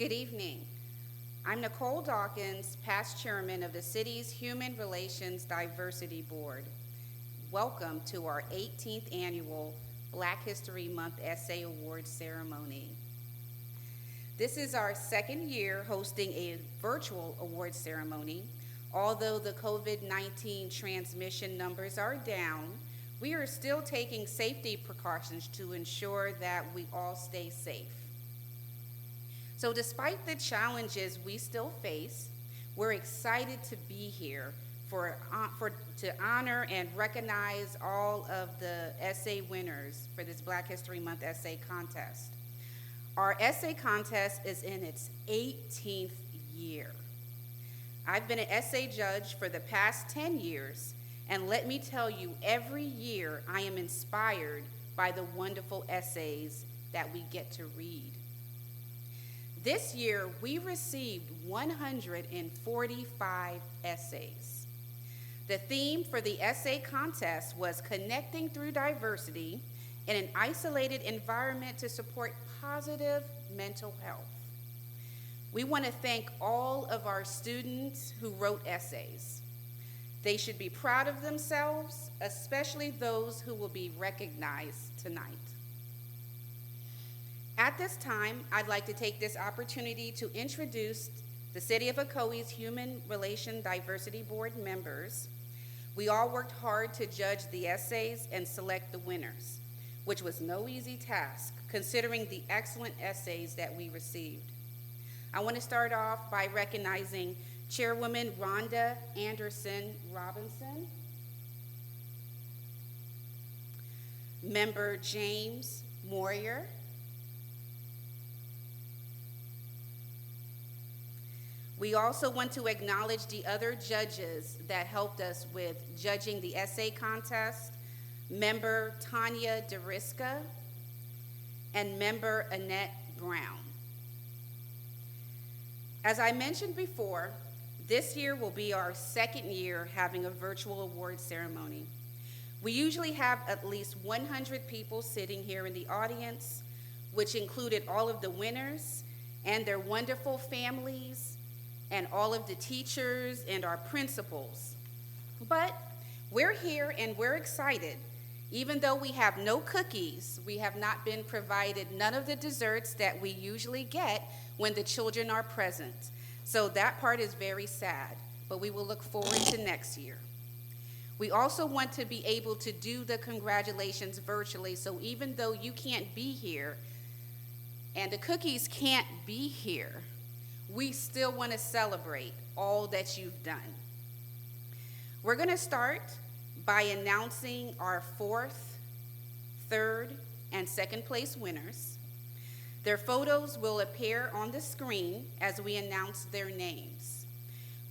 Good evening. I'm Nicole Dawkins, past chairman of the city's Human Relations Diversity Board. Welcome to our 18th annual Black History Month Essay Award ceremony. This is our second year hosting a virtual award ceremony. Although the COVID-19 transmission numbers are down, we are still taking safety precautions to ensure that we all stay safe. So despite the challenges we still face, we're excited to be here to honor and recognize all of the essay winners for this Black History Month essay contest. Our essay contest is in its 18th year. I've been an essay judge for the past 10 years, and let me tell you, every year I am inspired by the wonderful essays that we get to read. This year, we received 145 essays. The theme for the essay contest was connecting through diversity in an isolated environment to support positive mental health. We want to thank all of our students who wrote essays. They should be proud of themselves, especially those who will be recognized tonight. At this time, I'd like to take this opportunity to introduce the City of Ocoee's Human Relations Diversity Board members. We all worked hard to judge the essays and select the winners, which was no easy task considering the excellent essays that we received. I want to start off by recognizing Chairwoman Rhonda Anderson Robinson, Member James Moyer, we also want to acknowledge the other judges that helped us with judging the essay contest, Member Tanya Deriska and Member Annette Brown. As I mentioned before, this year will be our second year having a virtual award ceremony. We usually have at least 100 people sitting here in the audience, which included all of the winners and their wonderful families, and all of the teachers and our principals. But we're here and we're excited. Even though we have no cookies, we have not been provided none of the desserts that we usually get when the children are present. So that part is very sad, but we will look forward to next year. We also want to be able to do the congratulations virtually, so even though you can't be here and the cookies can't be here, we still want to celebrate all that you've done. We're going to start by announcing our fourth, third, and second place winners. Their photos will appear on the screen as we announce their names.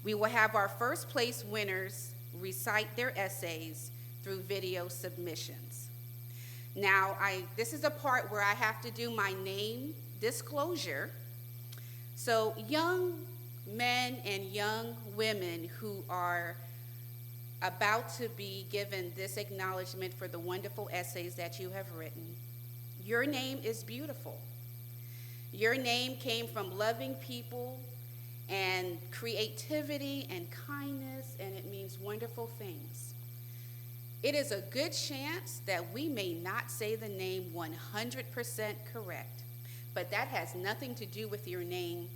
We will have our first place winners recite their essays through video submissions. Now, this is a part where I have to do my name disclosure. So young men and young women who are about to be given this acknowledgement for the wonderful essays that you have written, your name is beautiful. Your name came from loving people and creativity and kindness, and it means wonderful things. It is a good chance that we may not say the name 100% correct, but that has nothing to do with your name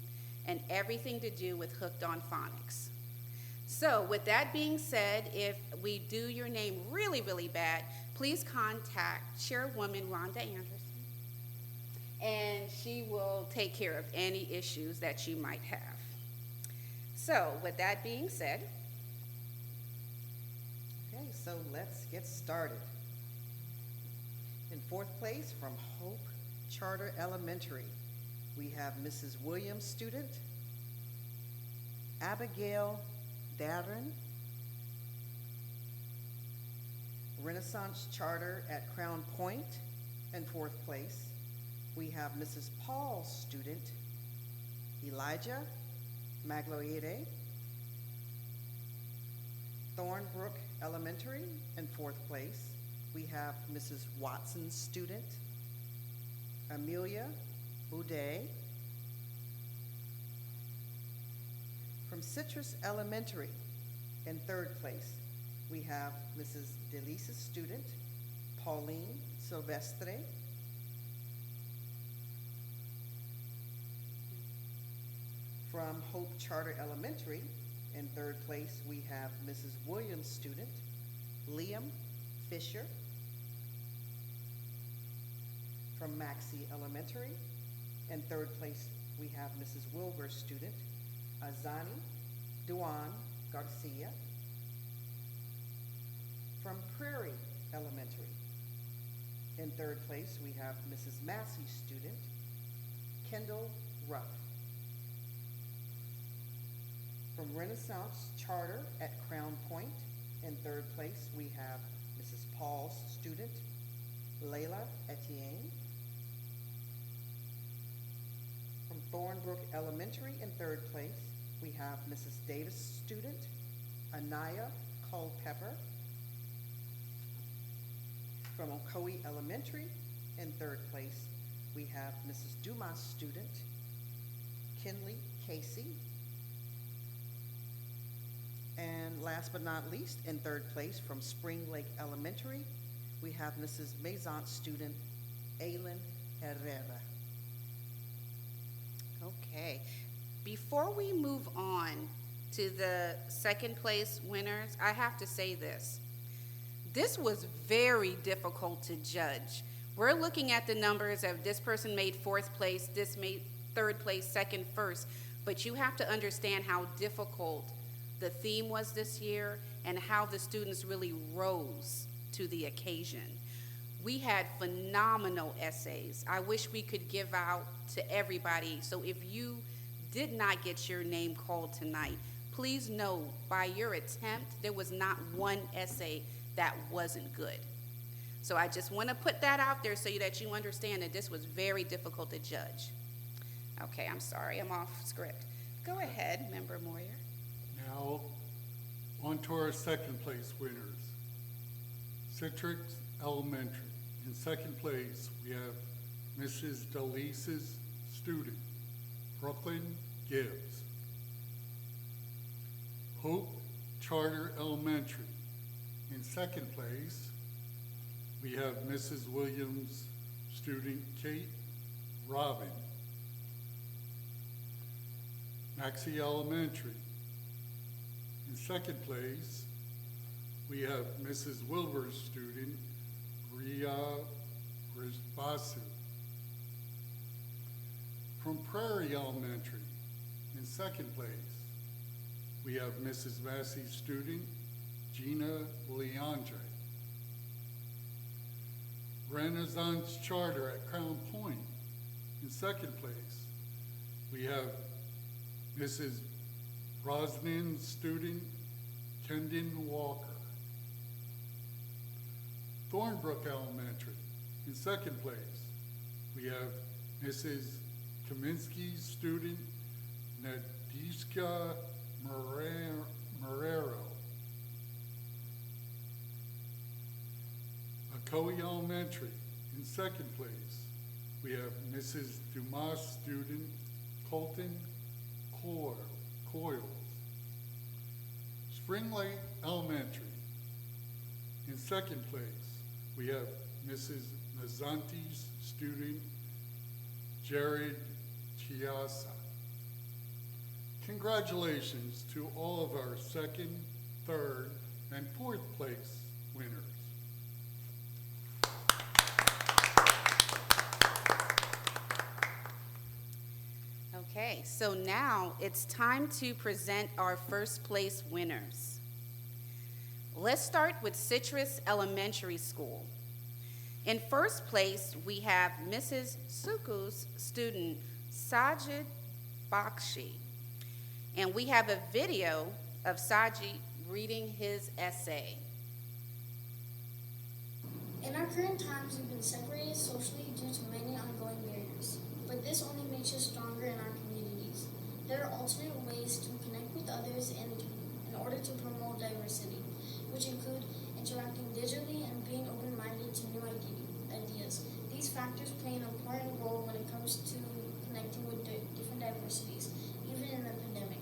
and everything to do with Hooked on Phonics. So with that being said, if we do your name really, really bad, please contact Chairwoman Rhonda Anderson, and she will take care of any issues that you might have. So with that being said. Okay, so let's get started. In fourth place, from Hope Charter Elementary, we have Mrs. Williams student, Abigail Darren. Renaissance Charter at Crown Point, in fourth place, we have Mrs. Paul student, Elijah Magloire. Thornebrooke Elementary, in fourth place, we have Mrs. Watson student, Amiya Boudet. From Citrus Elementary, in third place, we have Mrs. Delisa's student, Pauline Silvestre. From Hope Charter Elementary, in third place, we have Mrs. Williams' student, Liam Fisher. From Maxey Elementary, in third place, we have Mrs. Wilbur's student, Azani Duan Garcia. From Prairie Elementary, in third place, we have Mrs. Massey's student, Kendall Ruff. From Renaissance Charter at Crown Point, in third place, we have Mrs. Paul's student, Layla Etienne. From Thornebrooke Elementary, in third place, we have Mrs. Davis' student, Anaya Culpepper. From Ocoee Elementary, in third place, we have Mrs. Dumas' student, Kinley Casey. And last but not least, in third place, from Spring Lake Elementary, we have Mrs. Maison's student, Aylin Herrera. Okay. Before we move on to the second place winners, I have to say this. This was very difficult to judge. We're looking at the numbers of this person made fourth place, this made third place, second, first, but you have to understand how difficult the theme was this year and how the students really rose to the occasion. We had phenomenal essays. I wish we could give out to everybody. So if you did not get your name called tonight, please know by your attempt, there was not one essay that wasn't good. So I just want to put that out there so that you understand that this was very difficult to judge. Okay, I'm sorry, I'm off script. Go ahead, Member Moyer. Now, on to our second place winners. Citrus Elementary. In second place, we have Mrs. Delisa's student, Brooklyn Gibbs. Hope Charter Elementary. In second place, we have Mrs. Williams' student, Kate Robin. Maxey Elementary. In second place, we have Mrs. Wilbur's student, Ria Rizbasu. From Prairie Elementary, in second place, we have Mrs. Massey's student, Gina Leandre. Renaissance Charter at Crown Point, in second place, we have Mrs. Brosnan's student, Kendon Walker. Thornbrook Elementary, in second place, we have Mrs. Kaminsky's student, Nadishka Marrero. Ocoee Elementary, in second place, we have Mrs. Dumas' student, Colton Coyles. Spring Lake Elementary, in second place, we have Mrs. Mazzanti's student, Jared Chiasa. Congratulations to all of our second, third, and fourth place winners. Okay, so now it's time to present our first place winners. Let's start with Citrus Elementary School. In first place, we have Mrs. Suku's student, Sajid Bakshi. And we have a video of Sajid reading his essay. In our current times, we've been separated socially due to many ongoing barriers, but this only makes us stronger in our communities. There are alternate ways to connect with others in order to promote diversity, which include interacting digitally and being open-minded to new ideas. These factors play an important role when it comes to connecting with different diversities, even in the pandemic.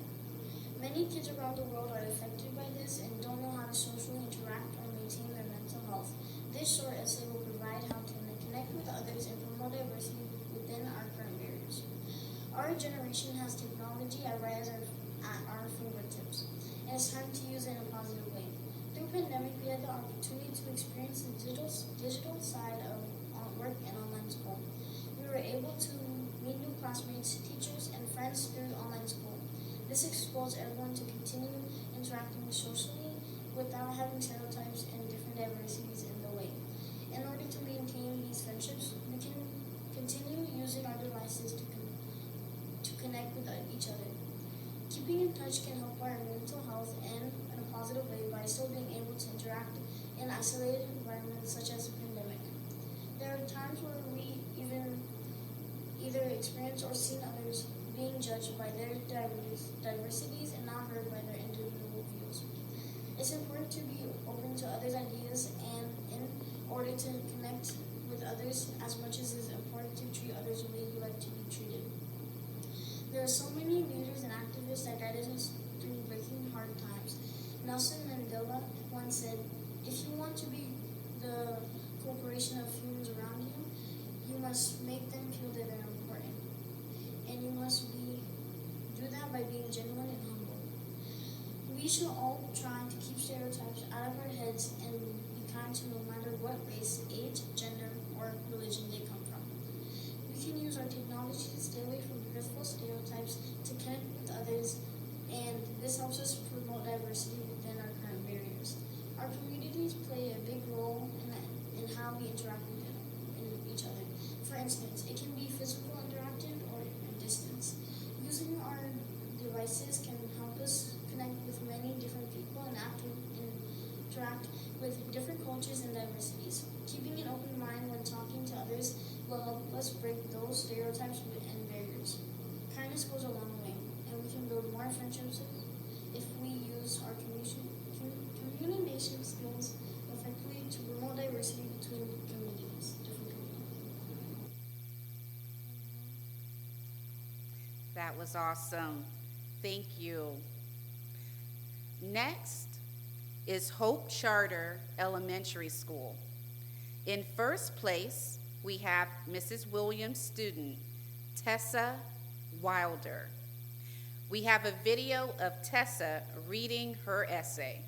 Many kids around the world are affected by this and don't know how to socially interact or maintain their mental health. This short essay will provide how to connect with others and promote diversity within our current barriers. Our generation has technology at our fingertips, and it's time to use it in a positive way. Through pandemic, we had the opportunity to experience the digital side of work and online school. We were able to meet new classmates, teachers, and friends through online school. This exposed everyone to continue interacting socially without having stereotypes and different diversities in the way. In order to maintain these friendships, we can continue using our devices to connect with each other. Keeping in touch can help our mental health and in a positive way by still being able to interact in isolated environments such as a pandemic. There are times where we either experience or seen others being judged by their diversities and not heard by their individual views. It's important to be open to others' ideas and in order to connect with others as much as it is important to treat others the way you like to be treated. There are so many leaders and activists that guided us through breaking hard times. Nelson Mandela once said, "If you want to be the corporation of humans around you, you must make them feel that they're important. And you must do that by being genuine and humble." We should all try to keep stereotypes out of our heads and be kind to no matter what race, age, gender, or religion they come from. We can use our technology to stay away from hurtful stereotypes to connect with others, and this helps us promote diversity within our current barriers. Our communities play a big role in how we interact with each other. For instance, it can be physical interaction or a distance. Using our devices can help us connect with many different people and interact with different cultures and diversities. Keeping an open mind when talking to others will help us break those stereotypes and barriers. Kindness goes a long way, and we can build more friendships if we use our communication skills effectively to promote diversity between communities, different communities. That was awesome. Thank you. Next is Hope Charter Elementary School. In first place, we have Mrs. Williams' student, Tessa Wilder. We have a video of Tessa reading her essay.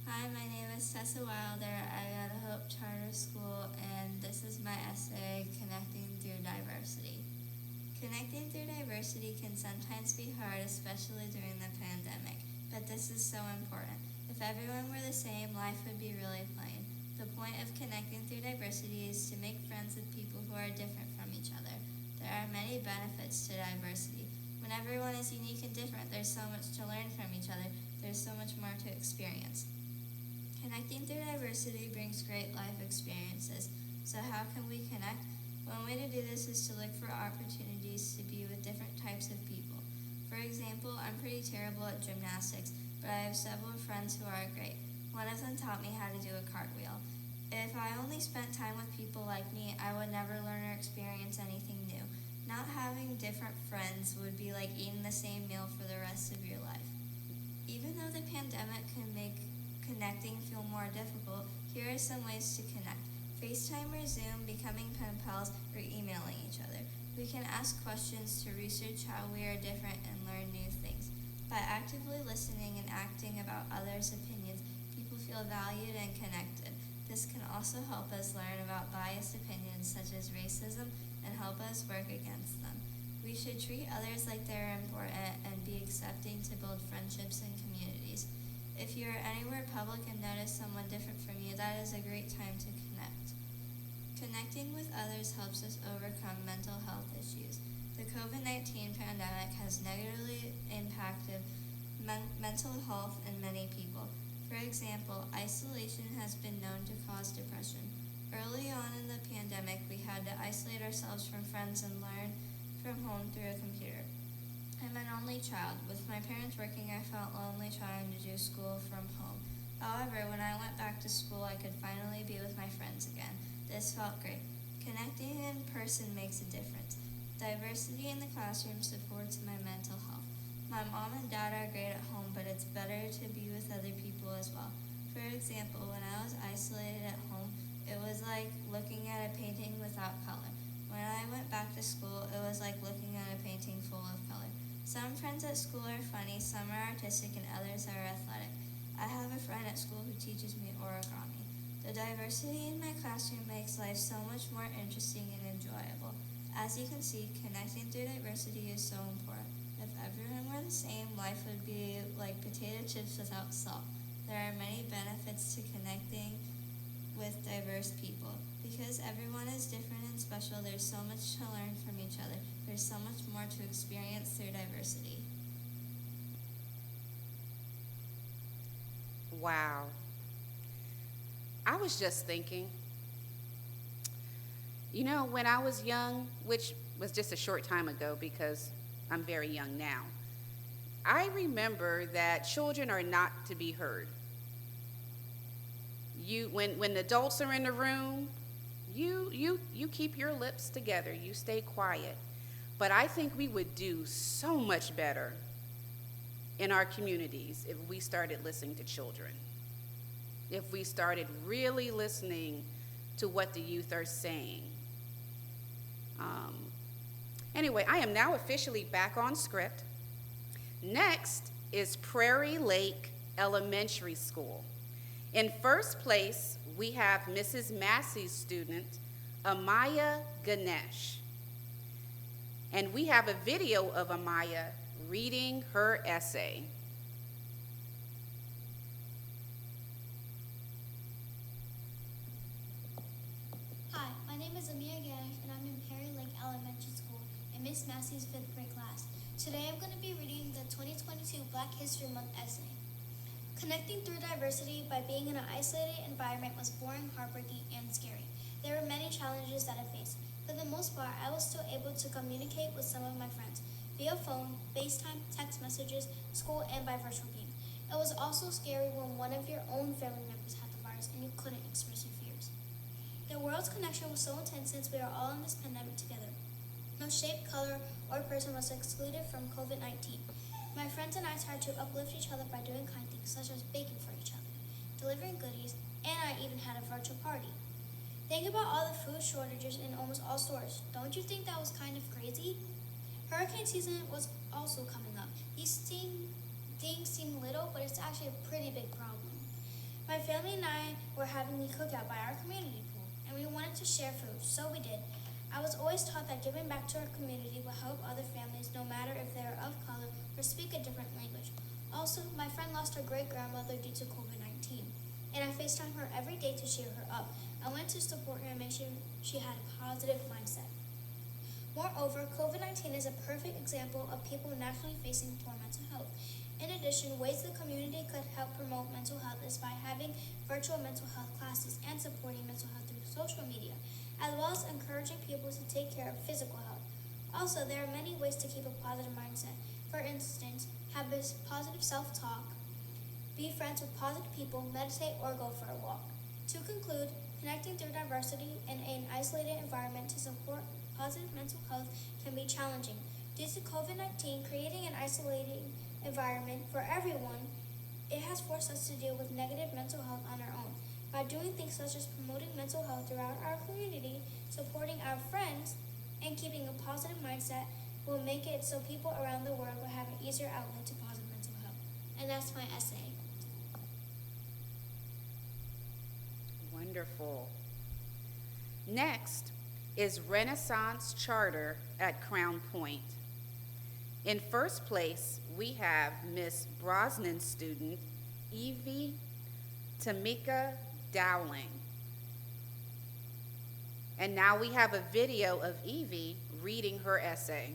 Hi, my name is Tessa Wilder. I go to Hope Charter School, and this is my essay, Connecting Through Diversity. Connecting through diversity can sometimes be hard, especially during the pandemic, but this is so important. If everyone were the same, life would be really plain. The point of connecting through diversity is to make friends with people who are different from each other. There are many benefits to diversity. When everyone is unique and different, there's so much to learn from each other. There's so much more to experience. Connecting through diversity brings great life experiences. So how can we connect? One way to do this is to look for opportunities to be with different types of people. For example, I'm pretty terrible at gymnastics, but I have several friends who are great. One of them taught me how to do a cartwheel. If I only spent time with people like me, I would never learn or experience anything new. Not having different friends would be like eating the same meal for the rest of your life. Even though the pandemic can make connecting feel more difficult, here are some ways to connect. FaceTime or Zoom, becoming pen pals, or emailing each other. We can ask questions to research how we are different and learn new things. By actively listening and acting about others' opinions, people feel valued and connected. This can also help us learn about biased opinions such as racism and help us work against them. We should treat others like they're important and be accepting to build friendships and communities. If you're anywhere public and notice someone different from you, that is a great time to connect. Connecting with others helps us overcome mental health issues. The COVID-19 pandemic has negatively impacted mental health in many people. For example, isolation has been known to cause depression. Early on in the pandemic, we had to isolate ourselves from friends and learn from home through a computer. I'm an only child. With my parents working, I felt lonely trying to do school from home. However, when I went back to school, I could finally be with my friends again. This felt great. Connecting in person makes a difference. Diversity in the classroom supports my mental health. My mom and dad are great at home, but it's better to be with other people as well. For example, when I was isolated at home, it was like looking at a painting without color. When I went back to school, it was like looking at a painting full of color. Some friends at school are funny, some are artistic, and others are athletic. I have a friend at school who teaches me origami. The diversity in my classroom makes life so much more interesting and enjoyable. As you can see, connecting through diversity is so important. If everyone were the same, life would be like potato chips without salt. There are many benefits to connecting with diverse people. Because everyone is different and special, there's so much to learn from each other. There's so much more to experience through diversity. Wow. I was just thinking, when I was young, which was just a short time ago because I'm very young now, I remember that children are not to be heard. When adults are in the room, you keep your lips together, you stay quiet. But I think we would do so much better in our communities if we started listening to children. If we started really listening to what the youth are saying. Anyway, I am now officially back on script. Next is Prairie Lake Elementary School. In first place, we have Mrs. Massey's student, Amiya Ganesh. And we have a video of Amiya reading her essay. Hi, my name is Amiya Ganesh, and I'm in Prairie Lake Elementary School in Miss Massey's 5th grade class. Today I'm going to be reading the 2022 Black History Month essay. Connecting through diversity by being in an isolated environment was boring, heartbreaking, and scary. There were many challenges that I faced. For the most part, I was still able to communicate with some of my friends via phone, FaceTime, text messages, school, and by virtual beam. It was also scary when one of your own family members had the virus and you couldn't express your fears. The world's connection was so intense since we are all in this pandemic together. No shape, color, or person was excluded from COVID-19. My friends and I tried to uplift each other by doing kind things such as baking for each other, delivering goodies, and I even had a virtual party. Think about all the food shortages in almost all stores. Don't you think that was kind of crazy? Hurricane season was also coming up. These things seem little, but it's actually a pretty big problem. My family and I were having a cookout by our community pool, and we wanted to share food, so we did. I was always taught that giving back to our community will help other families, no matter if they are of color or speak a different language. Also, my friend lost her great-grandmother due to COVID-19, and I FaceTime her every day to cheer her up. I went to support her and make sure she had a positive mindset. Moreover, COVID-19 is a perfect example of people naturally facing poor mental health. In addition, ways the community could help promote mental health is by having virtual mental health classes and supporting mental health through social media, as well as encouraging people to take care of physical health. Also, there are many ways to keep a positive mindset. For instance, have a positive self-talk, be friends with positive people, meditate, or go for a walk. To conclude, connecting through diversity in an isolated environment to support positive mental health can be challenging. Due to COVID-19 creating an isolating environment for everyone, it has forced us to deal with negative mental health on our own. By doing things such as promoting mental health throughout our community, supporting our friends, and keeping a positive mindset will make it so people around the world will have an easier outlet to positive mental health. And that's my essay. Wonderful. Next is Renaissance Charter at Crowne Point. In first place, we have Miss Brosnan's student, Evee Tamikia Dowling. And now we have a video of Evee reading her essay.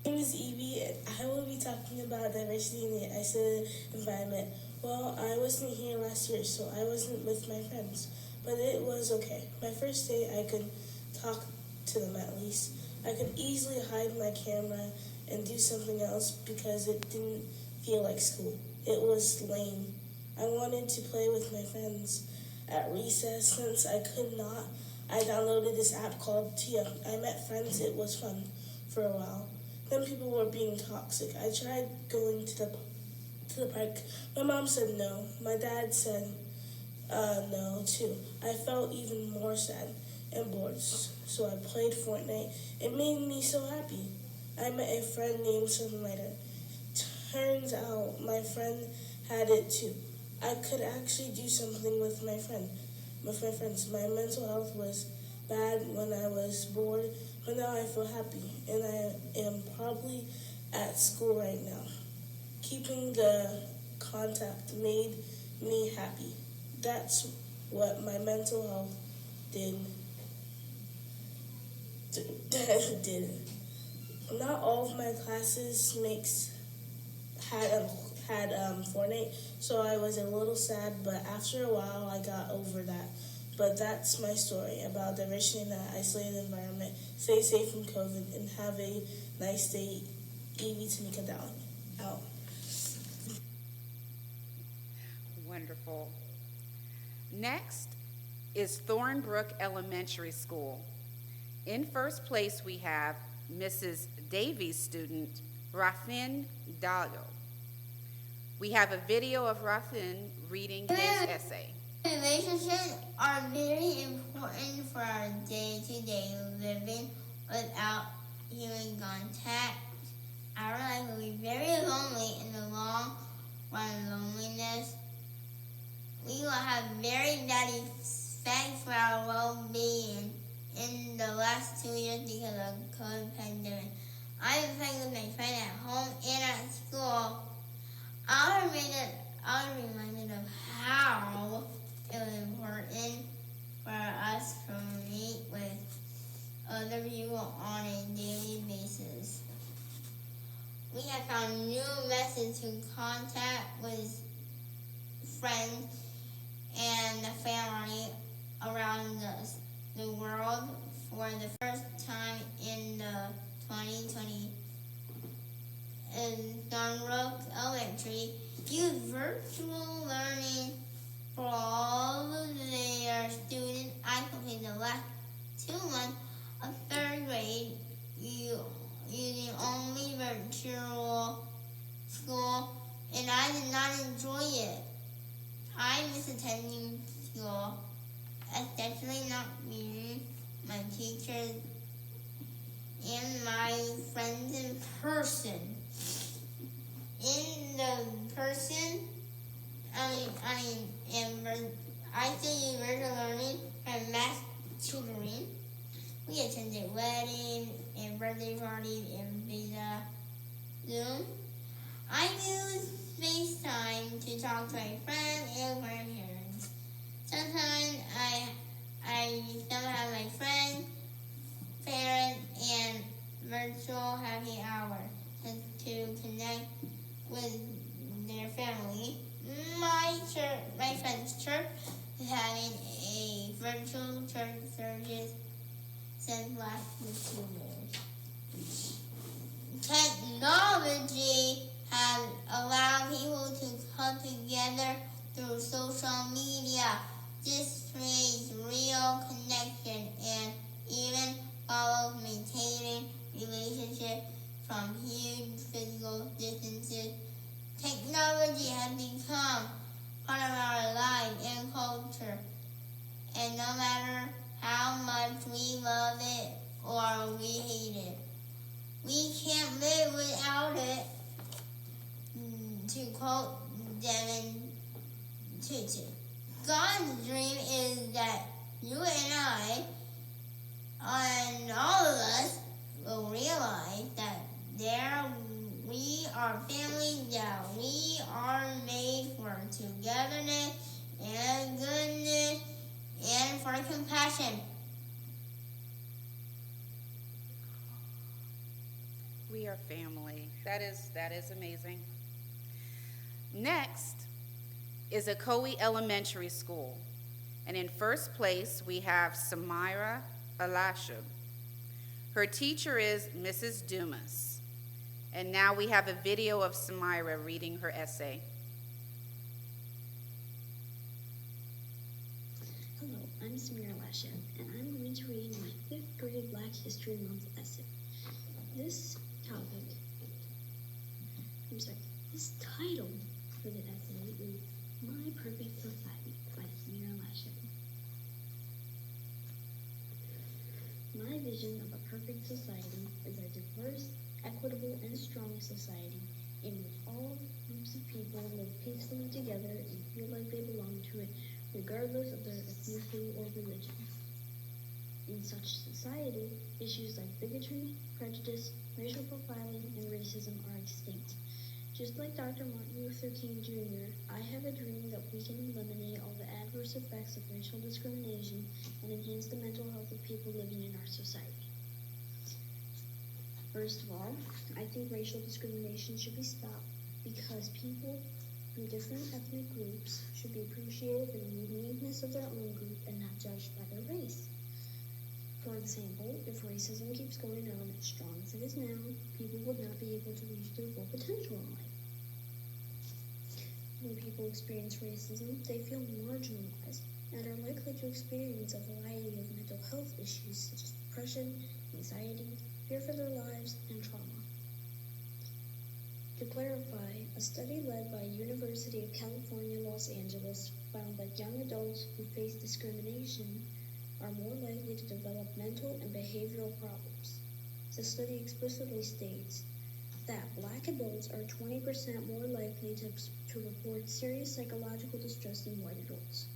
My name is Evee, and I will be talking about diversity in the isolated environment. Well, I wasn't here last year, so I wasn't with my friends, but it was okay. My first day, I could talk to them at least. I could easily hide my camera and do something else because it didn't feel like school. It was lame, I wanted to play with my friends at recess. Since I could not, I downloaded this app called Tia. I met friends. It was fun for a while. Then people were being toxic. I tried going to the park. My mom said no. My dad said no too. I felt even more sad and bored, so I played Fortnite. It made me so happy. I met a friend named Samirah. Turns out my friend had it too. I could actually do something with my friends. My mental health was bad when I was bored, but now I feel happy, and I am probably at school right now. Keeping the contact made me happy. That's what my mental health did. Not all of my classes had Fortnite, so I was a little sad, but after a while I got over that. But that's my story about diversity in an isolated environment. Stay safe from COVID and have a nice day. Evee, Tamikia, Dowling. Out. Wonderful. Next is Thornebrooke Elementary School. In first place, we have Mrs. Davies' student, Rathin Dayal. We have a video of Rathin reading his essay. Relationships are very important for our day-to-day living. Without human contact, our life will be very lonely in the long run. Loneliness. We will have very bad effects for our well-being in the last 2 years because of the COVID pandemic. I've been playing with my friend at home and at school. I was reminded of how it was important for us to meet with other people on a daily basis. We have found new methods to contact with friends and the family around us, the world for the first time in the 2020. In Thornebrooke Elementary, use virtual learning for all of their students. I completed the last 2 months of 3rd grade using only virtual school, and I did not enjoy it. I miss attending school, especially not meeting my teachers and my friends in person. I still use virtual learning for math tutoring. We attended weddings and birthday parties via Zoom. I use FaceTime to talk to my friends and grandparents. Sometimes I still have my friends, parents, and virtual happy hour to connect with their family. My friend's church is having a virtual church service since last 2 years. Technology has allowed people to come together through social media. This creates real connection and even follows maintaining relationships from huge physical distances. Technology has become part of our life and culture, and no matter how much we love it or we hate it, we can't live without it. To quote Devin Tutu, God's dream is that you and I, and all of us, will realize that we are families, that we are made for togetherness and goodness and for compassion. We are family. That is amazing. Next is Ocoee Elementary School. And in first place, we have Samirah Elashhab. Her teacher is Mrs. Dumas. And now we have a video of Samirah reading her essay. Hello, I'm Samirah, and I'm going to read my 5th grade Black History Month essay. This title for the essay is My Perfect Society by Samirah. My vision of a perfect society is a diverse, equitable, and strong society in which all groups of people live peacefully together and feel like they belong to it, regardless of their ethnicity or religion. In such society, issues like bigotry, prejudice, racial profiling, and racism are extinct. Just like Dr. Martin Luther King Jr., I have a dream that we can eliminate all the adverse effects of racial discrimination and enhance the mental health of people living in our society. First of all, I think racial discrimination should be stopped because people from different ethnic groups should be appreciated for the uniqueness of their own group and not judged by their race. For example, if racism keeps going on as strong as it is now, people would not be able to reach their full potential in life. When people experience racism, they feel marginalized and are likely to experience a variety of mental health issues such as depression, anxiety, fear for their lives, and trauma. To clarify, a study led by University of California, Los Angeles found that young adults who face discrimination are more likely to develop mental and behavioral problems. The study explicitly states that Black adults are 20% more likely to report serious psychological distress than white adults.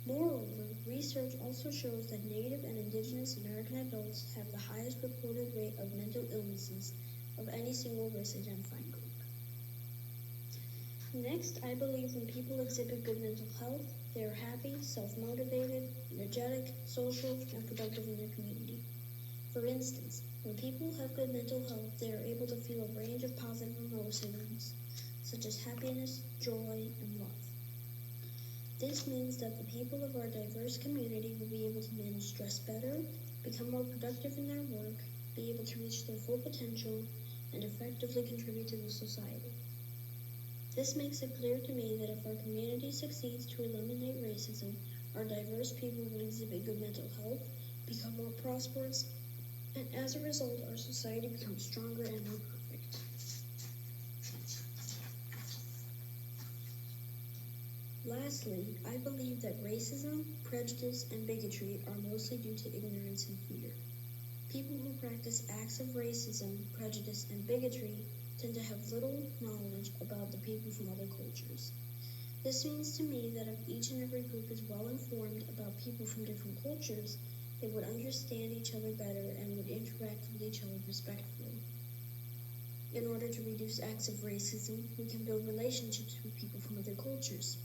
Moreover, research also shows that Native and Indigenous American adults have the highest reported rate of mental illnesses of any single race-identifying group. Next, I believe when people exhibit good mental health, they are happy, self-motivated, energetic, social, and productive in their community. For instance, when people have good mental health, they are able to feel a range of positive emotions, such as happiness, joy, and love. This means that the people of our diverse community will be able to manage stress better, become more productive in their work, be able to reach their full potential, and effectively contribute to the society. This makes it clear to me that if our community succeeds to eliminate racism, our diverse people will exhibit good mental health, become more prosperous, and as a result, our society becomes stronger and more perfect. Lastly, I believe that racism, prejudice, and bigotry are mostly due to ignorance and fear. People who practice acts of racism, prejudice, and bigotry tend to have little knowledge about the people from other cultures. This means to me that if each and every group is well informed about people from different cultures, they would understand each other better and would interact with each other respectfully. In order to reduce acts of racism, we can build relationships with people from other cultures.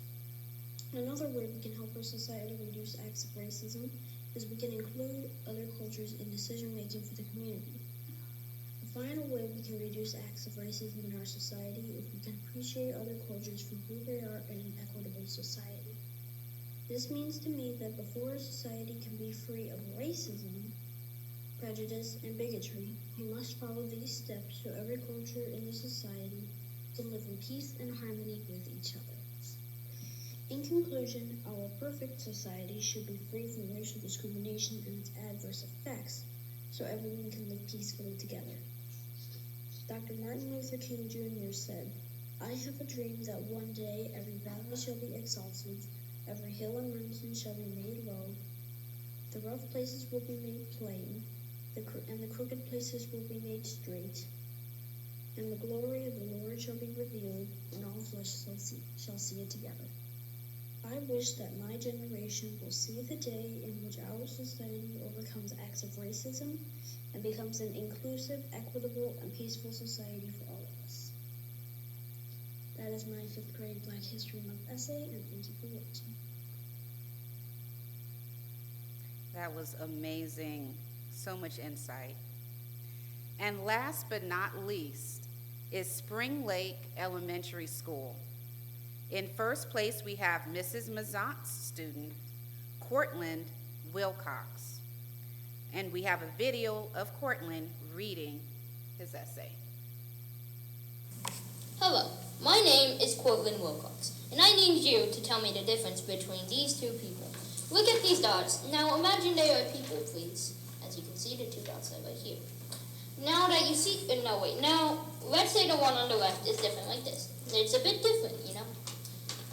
Another way we can help our society reduce acts of racism is we can include other cultures in decision-making for the community. The final way we can reduce acts of racism in our society is we can appreciate other cultures for who they are in an equitable society. This means to me that before a society can be free of racism, prejudice, and bigotry, we must follow these steps so every culture in the society can live in peace and harmony with each other. In conclusion, our perfect society should be free from racial discrimination and its adverse effects, so everyone can live peacefully together. Dr. Martin Luther King Jr. said, "I have a dream that one day every valley shall be exalted, every hill and mountain shall be made low, the rough places will be made plain, and the crooked places will be made straight, and the glory of the Lord shall be revealed, and all flesh shall see it together." I wish that my generation will see the day in which our society overcomes acts of racism and becomes an inclusive, equitable, and peaceful society for all of us. That is my 5th grade Black History Month essay, and thank you for watching. That was amazing. So much insight. And last but not least is Spring Lake Elementary School. In first place, we have Mrs. Mazant's student, Cortland Wilcox. And we have a video of Cortland reading his essay. Hello, my name is Cortland Wilcox, and I need you to tell me the difference between these two people. Look at these dots. Now imagine they are people, please. As you can see, the two dots are right here. Now that you see, no wait, now let's say the one on the left is different like this. It's a bit different, you know.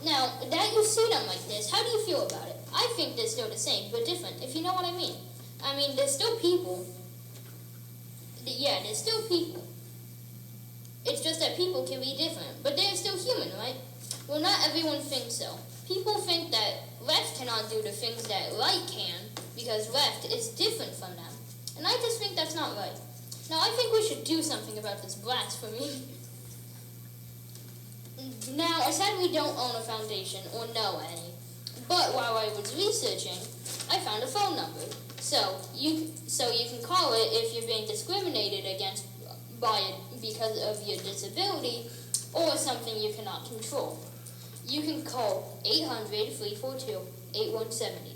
Now that you see them like this, how do you feel about it? I think they're still the same, but different, if you know what I mean. I mean, they're still people. Yeah, they're still people. It's just that people can be different, but they're still human, right? Well, not everyone thinks so. People think that left cannot do the things that right can, because left is different from them. And I just think that's not right. Now, I think we should do something about this blasphemy. Now, I said we don't own a foundation or know any, but while I was researching, I found a phone number. So you can call it if you're being discriminated against by it because of your disability or something you cannot control. You can call 800-342-8170.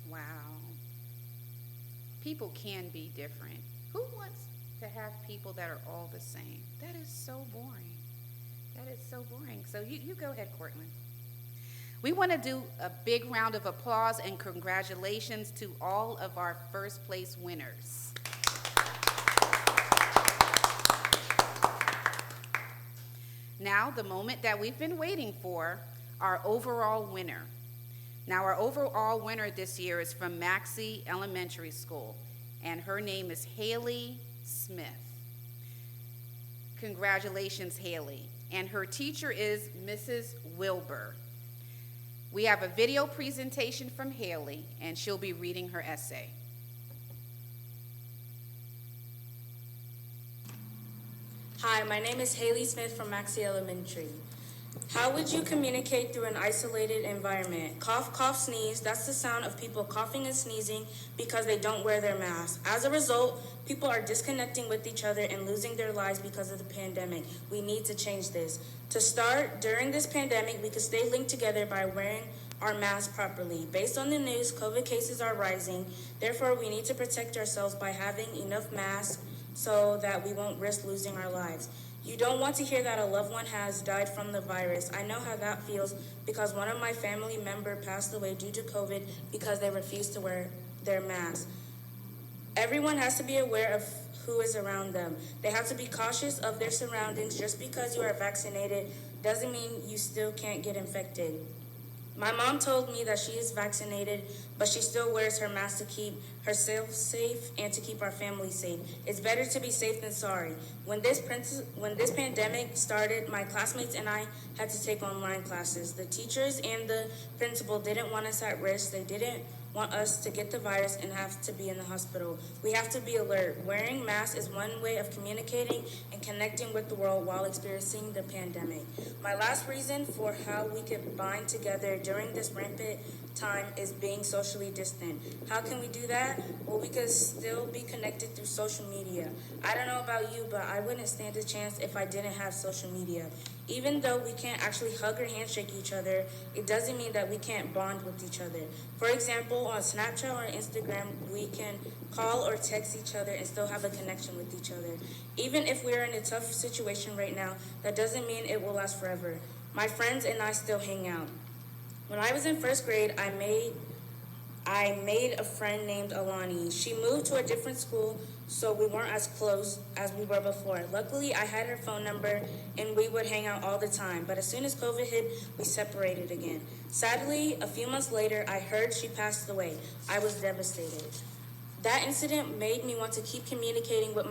Wow. People can be different. Who wants to have people that are all the same? That is so boring. That is so boring. So you go ahead, Cortland. We want to do a big round of applause and congratulations to all of our first place winners. Now, the moment that we've been waiting for, our overall winner. Now, our overall winner this year is from Maxey Elementary School, and her name is Hailey Smith. Congratulations, Hailey. And her teacher is Mrs. Wilbur. We have a video presentation from Hailey, and she'll be reading her essay. Hi, my name is Hailey Smith from Maxey Elementary. How would you communicate through an isolated environment? Cough, cough, sneeze. That's the sound of people coughing and sneezing because they don't wear their masks. As a result, people are disconnecting with each other and losing their lives because of the pandemic. We need to change this. To start, during this pandemic, we could stay linked together by wearing our masks properly. Based on the news, COVID cases are rising. Therefore, we need to protect ourselves by having enough masks so that we won't risk losing our lives. You don't want to hear that a loved one has died from the virus. I know how that feels because one of my family members passed away due to COVID because they refused to wear their mask. Everyone has to be aware of who is around them. They have to be cautious of their surroundings. Just because you are vaccinated doesn't mean you still can't get infected. My mom told me that she is vaccinated, but she still wears her mask to keep herself safe and to keep our family safe. It's better to be safe than sorry. When this pandemic started, my classmates and I had to take online classes. The teachers and the principal didn't want us at risk. They didn't want us to get the virus and have to be in the hospital. We have to be alert. Wearing masks is one way of communicating and connecting with the world while experiencing the pandemic. My last reason for how we could bind together during this rampant time is being socially distant. How can we do that? Well, we could still be connected through social media. I don't know about you, but I wouldn't stand a chance if I didn't have social media. Even though we can't actually hug or handshake each other, it doesn't mean that we can't bond with each other. For example, on Snapchat or Instagram, we can call or text each other and still have a connection with each other. Even if we're in a tough situation right now, that doesn't mean it will last forever. My friends and I still hang out. When I was in first grade, I made a friend named Alani. She moved to a different school, so we weren't as close as we were before. Luckily, I had her phone number, and we would hang out all the time. But as soon as COVID hit, we separated again. Sadly, a few months later, I heard she passed away. I was devastated. That incident made me want to keep communicating with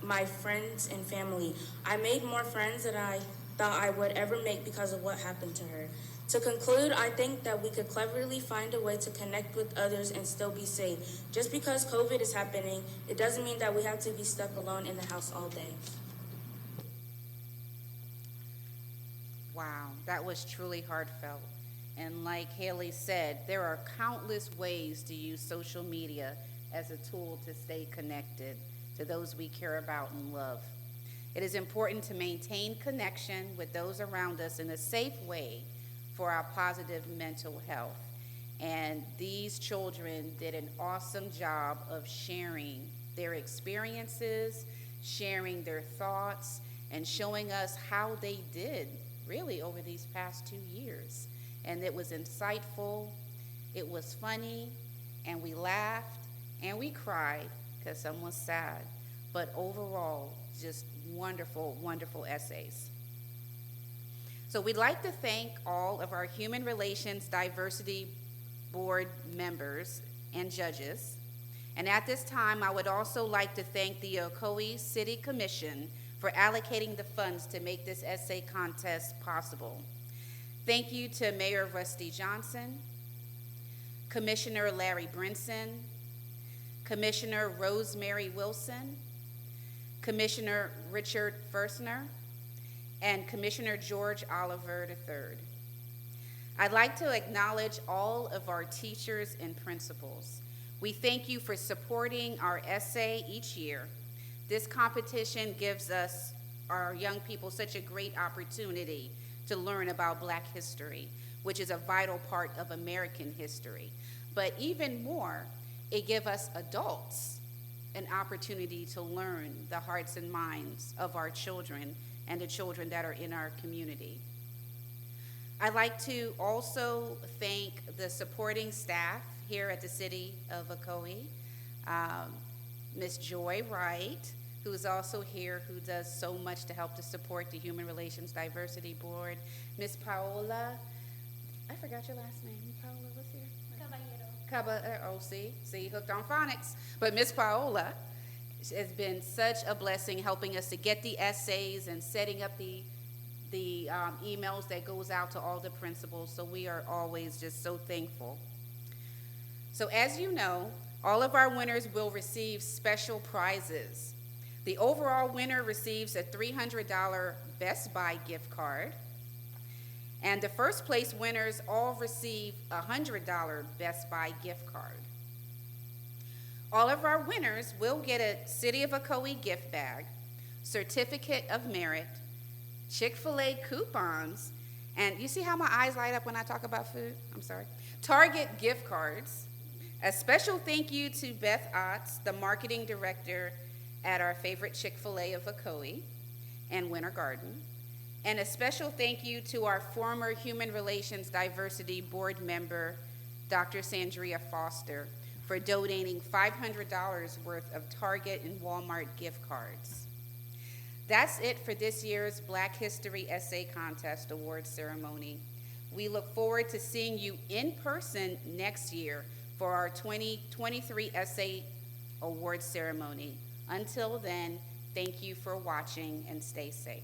my friends and family. I made more friends than I thought I would ever make because of what happened to her. To conclude, I think that we could cleverly find a way to connect with others and still be safe. Just because COVID is happening, it doesn't mean that we have to be stuck alone in the house all day. Wow, that was truly heartfelt. And like Hailey said, there are countless ways to use social media as a tool to stay connected to those we care about and love. It is important to maintain connection with those around us in a safe way for our positive mental health. And these children did an awesome job of sharing their experiences, sharing their thoughts, and showing us how they did really over these past 2 years. And it was insightful, it was funny, and we laughed and we cried because some was sad. But overall, just wonderful, wonderful essays. So we'd like to thank all of our Human Relations Diversity Board members and judges. And at this time, I would also like to thank the Ocoee City Commission for allocating the funds to make this essay contest possible. Thank you to Mayor Rusty Johnson, Commissioner Larry Brinson, Commissioner Rosemary Wilson, Commissioner Richard Fersner, and Commissioner George Oliver III. I'd like to acknowledge all of our teachers and principals. We thank you for supporting our essay each year. This competition gives us, our young people, such a great opportunity to learn about Black history, which is a vital part of American history. But even more, it gives us adults an opportunity to learn the hearts and minds of our children and the children that are in our community. I'd like to also thank the supporting staff here at the City of Ocoee, Ms. Joy Wright, who is also here, who does so much to help to support the Human Relations Diversity Board, Ms. Paola, I forgot your last name, Paola, what's here? See, hooked on phonics. But Ms. Paola has been such a blessing helping us to get the essays and setting up the emails that goes out to all the principals, so we are always just so thankful. So as you know, all of our winners will receive special prizes. The overall winner receives a $300 Best Buy gift card, and the first place winners all receive a $100 Best Buy gift card. All of our winners will get a City of Ocoee gift bag, certificate of merit, Chick-fil-A coupons, and you see how my eyes light up when I talk about food? I'm sorry. Target gift cards. A special thank you to Beth Otts, the marketing director at our favorite Chick-fil-A of Ocoee and Winter Garden. And a special thank you to our former Human Relations Diversity Board member, Dr. Sandria Foster, for donating $500 worth of Target and Walmart gift cards. That's it for this year's Black History Essay Contest Awards ceremony. We look forward to seeing you in person next year for our 2023 Essay Awards ceremony. Until then, thank you for watching and stay safe.